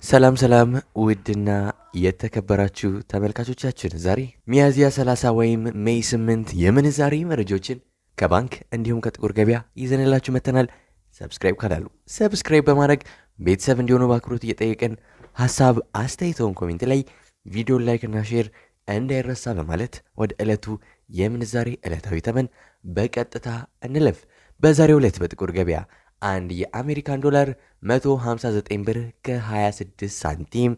ሰላም ውድና የተከበራችሁ ተመልካቾቻችን ዛሬ ሚያዝያ 30 ወይም ሜይ 8 የምንዛሬ መረጃዎችን ከባንክ እንዲሁም ከጥቁር ገበያ ይዘንላችሁ መተናል። ሰብስክራይብ በማድረግ ቤተሰብ እንዲሆኑ በአክብሮት እየጠየቅን ሐሳብ አስተያየቶን ኮሜንት ላይ ቪዲዮ ላይክ እና ሼር እንዳይረሳ በማለት ወደ ዕለቱ የምንዛሬ ዕለታዊ ተመን በቀጥታ እንለፍ። በዛሬው ዕለት በጥቁር ገበያ አንድ የአሜሪካን ዶላር 159 ብር ከ26 ሳንቲም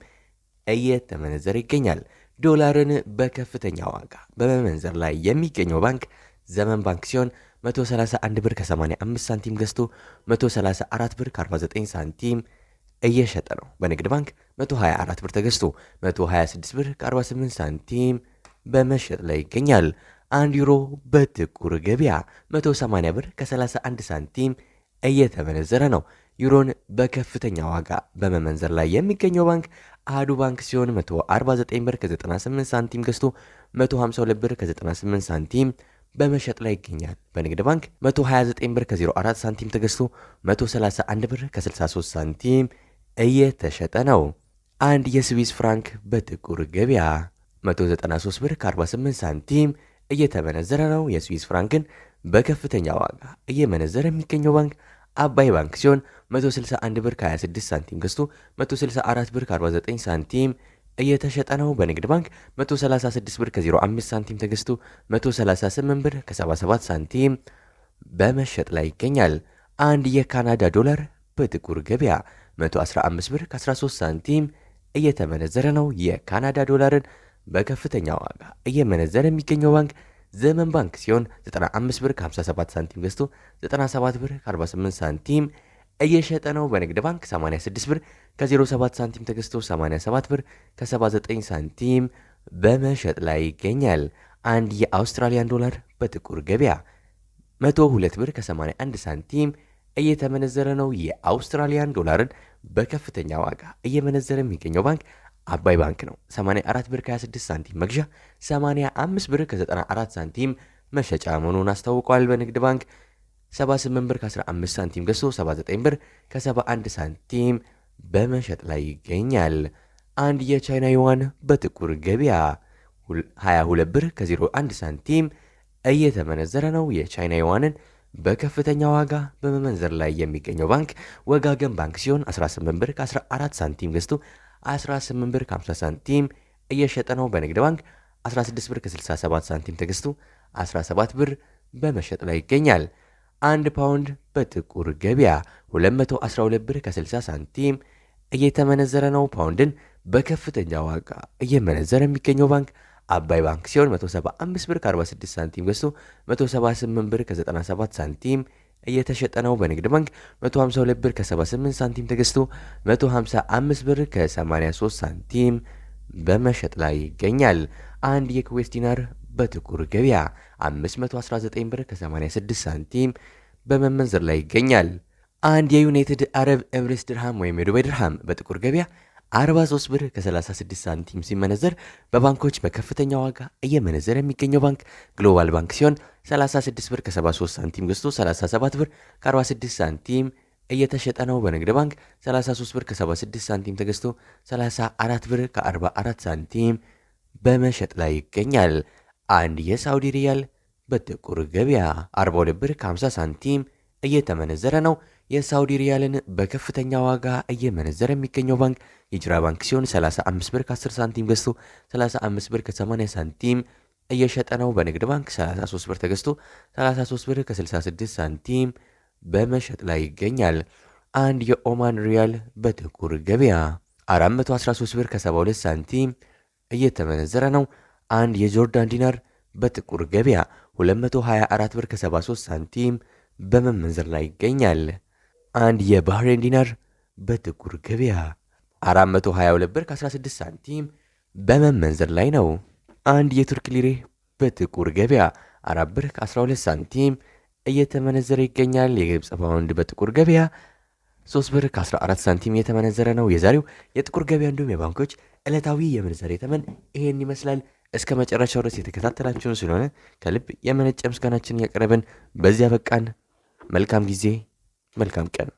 እየተመነዘረ ይገኛል። ዶላርን በከፍተኛ ዋጋ በመመንዘር ላይ የሚገኘው ባንክ ዘመን ባንክ ሲሆን 131 ብር ከ85 ሳንቲም ገዝቶ 134 ብር ከ49 ሳንቲም እየሸጠ ነው። በንግድ ባንክ 124 ብር ተገዝቶ 126 ብር ከ48 ሳንቲም በመሸጥ ላይ ይገኛል። አንድ ዩሮ በጥቁር ገበያ 180 ብር ከ31 ሳንቲም እየተመነዘረ ነው። ዩሮን በከፍተኛ ዋጋ በመመንዘር ላይ የሚገኘው ባንክ አሃዱ ባንክ ሲሆን 149 ብር ከ98 ሳንቲም ገዝቶ 152 ብር ከ98 ሳንቲም በመሸጥ ላይ ይገኛል። በንግድ ባንክ 129 ብር ከ04 ሳንቲም ተገዝቶ 131 ብር ከ63 ሳንቲም እየተሸጠ ነው። አንድ የስዊስ ፍራንክ በጥቁር ገበያ 193 ብር ከ48 ሳንቲም እየተመነዘረ ነው። የስዊስ ፍራንክን በከፍተኛ ዋጋ እየመነዘረ የሚገኘው ባንክ አባይ ባንክ ሲሆን 161 ብር ከ26 ሳንቲም ገዝቶ 164 ብር ከ49 ሳንቲም እየተሸጠ ነው። በንግድ ባንክ 136 ብር ከ05 ሳንቲም ተገዝቶ 138 ብር ከ77 ሳንቲም በመሸጥ ላይ ይገኛል። አንድ የካናዳ ዶላር በጥቁር ገበያ 115 ብር ከ13 ሳንቲም እየተመነዘረ ነው። የካናዳ ዶላርን በከፍተኛ ዋጋ እየመነዘረ የሚገኘው ባንክ ዘመን ባንክ ሲሆን 95 ብር ከ57 ሳንቲም ገዝቶ 97 ብር ከ48 ሳንቲም እየሸጠ ነው። በንግድ ባንክ 86 ብር ከ07 ሳንቲም ተገዝቶ 87 ብር ከ79 ሳንቲም በመሸጥ ላይ ይገኛል። አንድ የአውስትራሊያን ዶላር በጥቁር ገበያ 102 ብር ከ81 ሳንቲም እየተመነዘረ ነው። የአውስትራሊያን ዶላርን በከፍተኛ ዋጋ እየመነዘረ የሚገኘው ባንክ አባይ ባንክ ነው። 84 ብር ከ26 ሳንቲም መግዣ 85 ብር ከ94 ሳንቲም መሸጫ መሆኑን አስታውቋል። በንግድ ባንክ 78 ብር ከ15 ሳንቲም ገዝቶ 79 ብር ከ71 ሳንቲም በመሸጥ ላይ ይገኛል። አንድ የቻይና ዩዋን በጥቁር ገበያ 22 ብር ከ01 ሳንቲም እየተመነዘረ ነው። የቻይና ዩዋንን በከፍተኛ ዋጋ በመመንዘር ላይ የሚገኘው ባንክ ወጋገን ባንክ ሲሆን 18 ብር ከ14 ሳንቲም ገዝቶ 18 ብር ከ50 ሳንቲም እየሸጠ ነው። በንግድ ባንክ 16 ብር ከ67 ሳንቲም ተገዝቶ 17 ብር በመሸጥ ላይ ይገኛል። አንድ ፓውንድ በጥቁር ገበያ 212 ብር ከ60 ሳንቲም እየተመነዘረ ነው። ፓውንድን በከፍተኛ ዋጋ እየመነዘረ የሚገኘው ባንክ አባይ ባንክ ሲሆን 175 ብር ከ46 ሳንቲም ገዝቶ 178 ብር ከ97 ሳንቲም እየተሸጠ ነው። በንግድ ባንክ 152 ብር ከ78 ሳንቲም ተገዝቶ 155 ብር ከ83 ሳንቲም በመሸጥ ላይ ይገኛል። አንድ የኩዌት ዲናር በጥቁር ገበያ 519 ብር ከ86 ሳንቲም በመመንዘር ላይ ይገኛል። አንድ የዩናይትድ አረብ ኤምሬትስ ድርሃም ወይም የዱባይ ድርሃም በጥቁር ገበያ 43 ብር ከ36 ሳንቲም ሲመነዘር በባንኮች በከፍተኛ ዋጋ እየመነዘረ የሚገኘው ባንክ ግሎባል ባንክ ሲሆን 36 ብር ከ73 ሳንቲም ገዝቶ 37 ብር ከ46 ሳንቲም እየተሸጠ ነው። በንግድ ባንክ 33 ብር ከ76 ሳንቲም ተገዝቶ 34 ብር ከ44 ሳንቲም በመሸጥ ላይ ይገኛል። አንድ የሳውዲ ሪያል በጥቁር ገበያ 42 ብር ከ50 ሳንቲም እየተመነዘረ ነው። የሳውዲ ሪያልን በከፍተኛ ዋጋ እየመነዘረ የሚገኘው ባንክ ሂጅራ ባንክ ሲሆን 35 ብር ከ10 ሳንቲም ገዝቶ 35 ብር ከ80 ሳንቲም እየሸጠ ነው። በንግድ ባንክ 33 ብር ተገዝቶ 33 ብር ከ66 ሳንቲም በመሸጥ ላይ ይገኛል። አንድ የኦማን ሪያል በጥቁር ገበያ 413 ብር ከ72 ሳንቲም እየተመነዘረ ነው። አንድ የጆርዳን ዲናር በጥቁር ገበያ 224 ብር ከ73 ሳንቲም በመመንዘር ላይ ይገኛል። አንድ የባህሬን ዲናር በጥቁር ገበያ 422 ብር ከ16 ሳንቲም በመመንዘር ላይ ነው። አንድ የቱርክ ሊሬ በጥቁር ገበያ 4 ብር ከ12 ሳንቲም እየተመነዘረ ይገኛል። የግብፅ ፓውንድ በጥቁር ገበያ 3 ብር ከ14 ሳንቲም እየተመነዘረ ነው። የዛሬው የጥቁር ገበያ እንዲሁም የባንኮች ዕለታዊ የምንዛሬ ተመን ይሄን ይመስላል። እስከ መጨረሻው ድረስ የተከታተላችሁን ስለሆነ ከልብ የመነጨ ምስጋናችን እያቀረብን በዚያ በቃን። መልካም ጊዜ፣ መልካም ቀን።